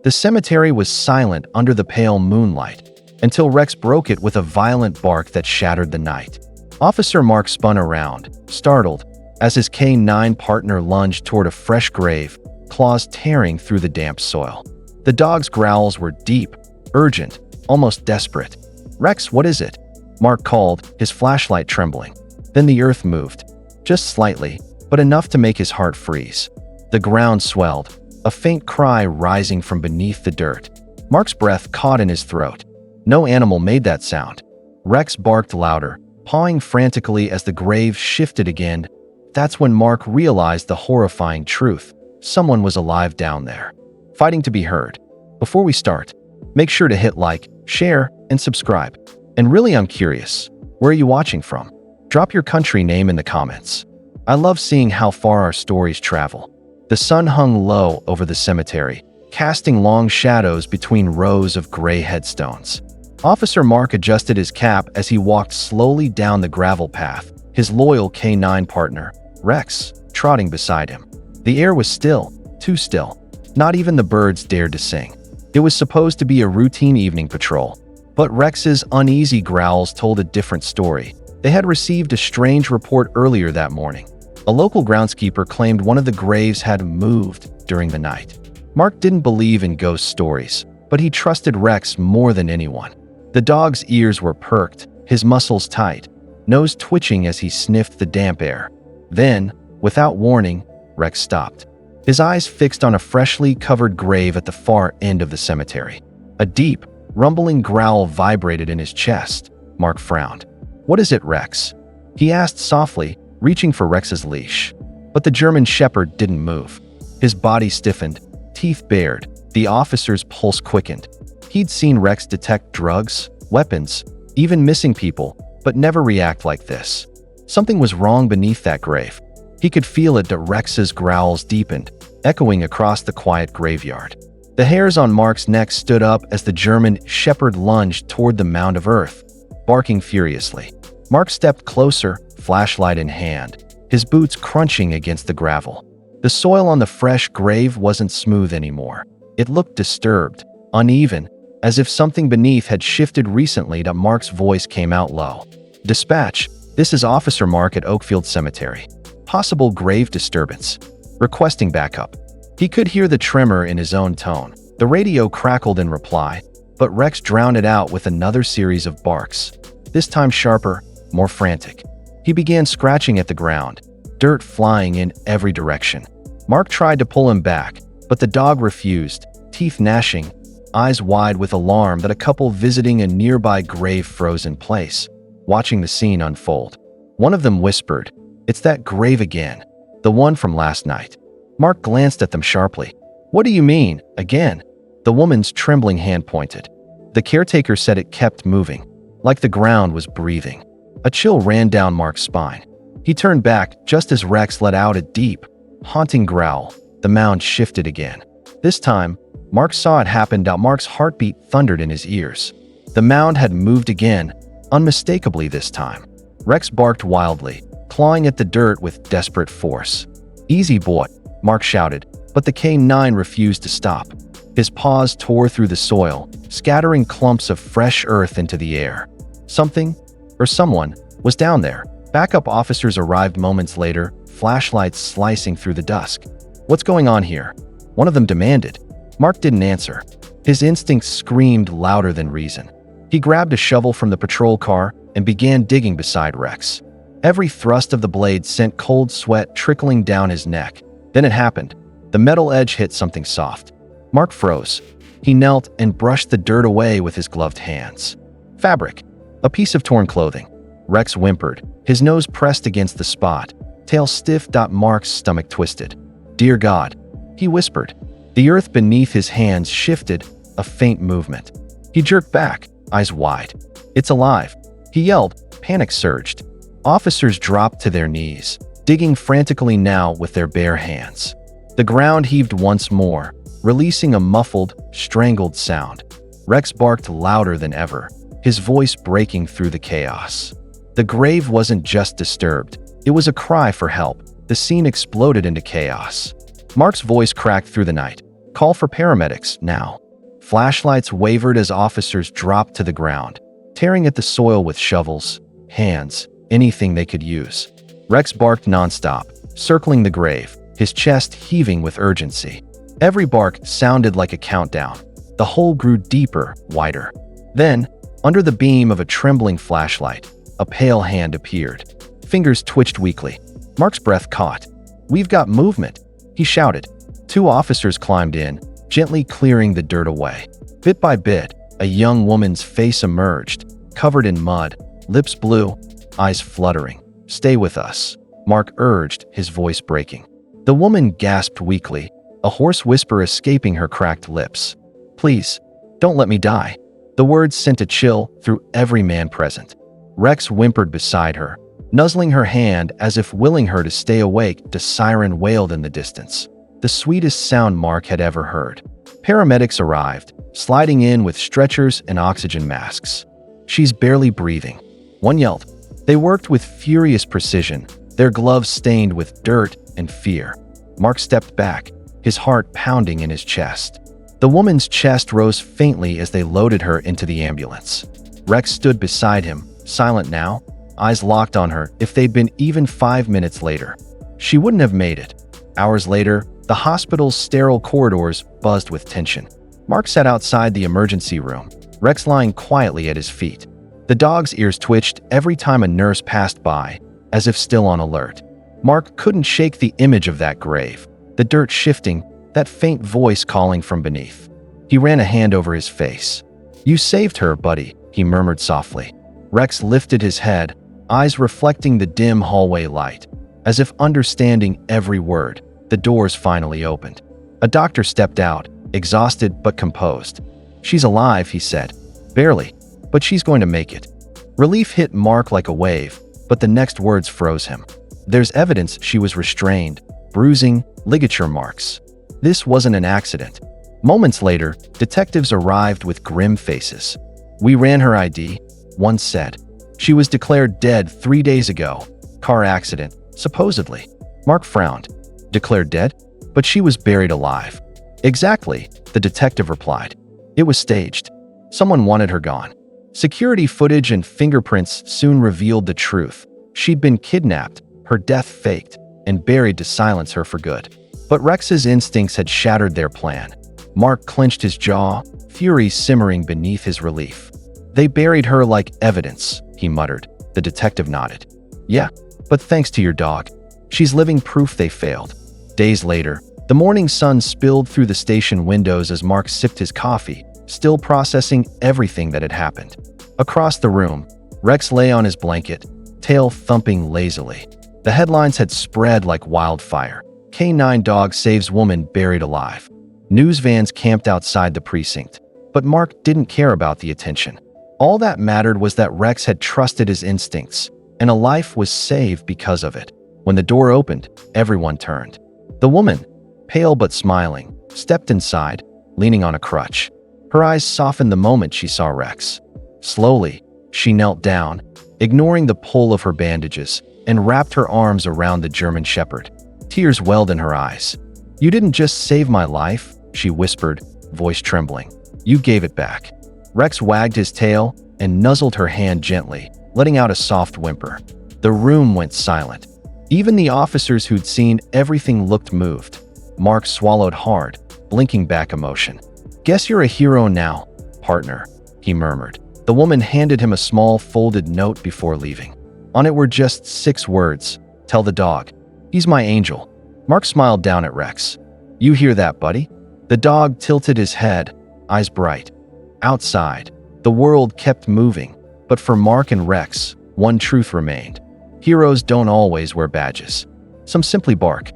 The cemetery was silent under the pale moonlight, until Rex broke it with a violent bark that shattered the night. Officer Mark spun around, startled, as his K9 partner lunged toward a fresh grave, claws tearing through the damp soil. The dog's growls were deep, urgent, almost desperate. "Rex, what is it?" Mark called, his flashlight trembling. Then the earth moved, just slightly, but enough to make his heart freeze. The ground swelled, a faint cry rising from beneath the dirt. Mark's breath caught in his throat. No animal made that sound. Rex barked louder, pawing frantically as the grave shifted again. That's when Mark realized the horrifying truth. Someone was alive down there, fighting to be heard. Before we start, make sure to hit like, share, and subscribe. And really, I'm curious, where are you watching from? Drop your country name in the comments. I love seeing how far our stories travel. The sun hung low over the cemetery, casting long shadows between rows of gray headstones. Officer Mark adjusted his cap as he walked slowly down the gravel path, his loyal K9 partner, Rex, trotting beside him. The air was still, too still. Not even the birds dared to sing. It was supposed to be a routine evening patrol, but Rex's uneasy growls told a different story. They had received a strange report earlier that morning. A local groundskeeper claimed one of the graves had moved during the night. Mark didn't believe in ghost stories, but he trusted Rex more than anyone. The dog's ears were perked, his muscles tight, nose twitching as he sniffed the damp air. Then, without warning, Rex stopped, his eyes fixed on a freshly covered grave at the far end of the cemetery. A deep, rumbling growl vibrated in his chest. Mark frowned. "What is it, Rex?" he asked softly, reaching for Rex's leash. But the German shepherd didn't move. His body stiffened, teeth bared. The officer's pulse quickened. He'd seen Rex detect drugs, weapons, even missing people, but never react like this. Something was wrong beneath that grave. He could feel it. Rex's growls deepened, echoing across the quiet graveyard. The hairs on Mark's neck stood up as the German shepherd lunged toward the mound of earth, barking furiously. Mark stepped closer, flashlight in hand, his boots crunching against the gravel. The soil on the fresh grave wasn't smooth anymore. It looked disturbed, uneven, as if something beneath had shifted recently. Mark's voice came out low. "Dispatch, this is Officer Mark at Oakfield Cemetery. Possible grave disturbance. Requesting backup." He could hear the tremor in his own tone. The radio crackled in reply, but Rex drowned it out with another series of barks, this time sharper, more frantic. He began scratching at the ground, dirt flying in every direction. Mark tried to pull him back, but the dog refused, teeth gnashing, eyes wide with alarm. That a couple visiting a nearby grave froze in place, watching the scene unfold. One of them whispered, "It's that grave again, the one from last night." Mark glanced at them sharply. "What do you mean, again?" The woman's trembling hand pointed. The caretaker said it kept moving, like the ground was breathing. A chill ran down Mark's spine. He turned back just as Rex let out a deep, haunting growl. The mound shifted again. This time, Mark saw it happen. Mark's heartbeat thundered in his ears. The mound had moved again, unmistakably this time. Rex barked wildly, clawing at the dirt with desperate force. "Easy, boy," Mark shouted, but the K9 refused to stop. His paws tore through the soil, scattering clumps of fresh earth into the air. Something, or someone, was down there. Backup officers arrived moments later, flashlights slicing through the dusk. "What's going on here?" one of them demanded. Mark didn't answer. His instincts screamed louder than reason. He grabbed a shovel from the patrol car and began digging beside Rex. Every thrust of the blade sent cold sweat trickling down his neck. Then it happened. The metal edge hit something soft. Mark froze. He knelt and brushed the dirt away with his gloved hands. Fabric. A piece of torn clothing. Rex whimpered, his nose pressed against the spot, tail stiff. Mark's stomach twisted. "Dear God," he whispered. The earth beneath his hands shifted, a faint movement. He jerked back, eyes wide. "It's alive," he yelled. Panic surged. Officers dropped to their knees, digging frantically now with their bare hands. The ground heaved once more, releasing a muffled, strangled sound. Rex barked louder than ever, his voice breaking through the chaos. The grave wasn't just disturbed, it was a cry for help. The scene exploded into chaos. Mark's voice cracked through the night. Call for paramedics, now." Flashlights wavered as officers dropped to the ground, tearing at the soil with shovels, hands, anything they could use. Rex barked nonstop, circling the grave, his chest heaving with urgency. Every bark sounded like a countdown. The hole grew deeper, wider. Then, under the beam of a trembling flashlight, a pale hand appeared. Fingers twitched weakly. Mark's breath caught. "We've got movement," he shouted. 2 officers climbed in, gently clearing the dirt away. Bit by bit, a young woman's face emerged, covered in mud, lips blue, eyes fluttering. "Stay with us," Mark urged, his voice breaking. The woman gasped weakly, a hoarse whisper escaping her cracked lips. "Please, don't let me die." The words sent a chill through every man present. Rex whimpered beside her, nuzzling her hand as if willing her to stay awake. The siren wailed in the distance, the sweetest sound Mark had ever heard. Paramedics arrived, sliding in with stretchers and oxygen masks. "She's barely breathing," one yelled. They worked with furious precision, their gloves stained with dirt and fear. Mark stepped back, his heart pounding in his chest. The woman's chest rose faintly as they loaded her into the ambulance. Rex stood beside him, silent now, eyes locked on her. If they'd been even 5 minutes later, she wouldn't have made it. Hours later, the hospital's sterile corridors buzzed with tension. Mark sat outside the emergency room, Rex lying quietly at his feet. The dog's ears twitched every time a nurse passed by, as if still on alert. Mark couldn't shake the image of that grave, the dirt shifting, that faint voice calling from beneath. He ran a hand over his face. "You saved her, buddy," he murmured softly. Rex lifted his head, eyes reflecting the dim hallway light. As if understanding every word, the doors finally opened. A doctor stepped out, exhausted but composed. "She's alive," he said. "Barely, but she's going to make it." Relief hit Mark like a wave, but the next words froze him. "There's evidence she was restrained, bruising, ligature marks. This wasn't an accident." Moments later, detectives arrived with grim faces. "We ran her ID," one said. "She was declared dead 3 days ago. Car accident, supposedly." Mark frowned. "Declared dead? But she was buried alive." "Exactly," the detective replied. "It was staged. Someone wanted her gone." Security footage and fingerprints soon revealed the truth. She'd been kidnapped, her death faked, and buried to silence her for good. But Rex's instincts had shattered their plan. Mark clenched his jaw, fury simmering beneath his relief. "They buried her like evidence," he muttered. The detective nodded. "Yeah, but thanks to your dog. She's living proof they failed." Days later, the morning sun spilled through the station windows as Mark sipped his coffee, still processing everything that had happened. Across the room, Rex lay on his blanket, tail thumping lazily. The headlines had spread like wildfire. K9 dog saves woman buried alive. News vans camped outside the precinct. But Mark didn't care about the attention. All that mattered was that Rex had trusted his instincts, and a life was saved because of it. When the door opened, everyone turned. The woman, pale but smiling, stepped inside, leaning on a crutch. Her eyes softened the moment she saw Rex. Slowly, she knelt down, ignoring the pull of her bandages, and wrapped her arms around the German shepherd. Tears welled in her eyes. "You didn't just save my life," she whispered, voice trembling. "You gave it back." Rex wagged his tail and nuzzled her hand gently, letting out a soft whimper. The room went silent. Even the officers who'd seen everything looked moved. Mark swallowed hard, blinking back emotion. "Guess you're a hero now, partner," he murmured. The woman handed him a small folded note before leaving. On it were just 6 words. "Tell the dog. He's my angel." Mark smiled down at Rex. "You hear that, buddy?" The dog tilted his head, eyes bright. Outside, the world kept moving, but for Mark and Rex, one truth remained. Heroes don't always wear badges. Some simply bark.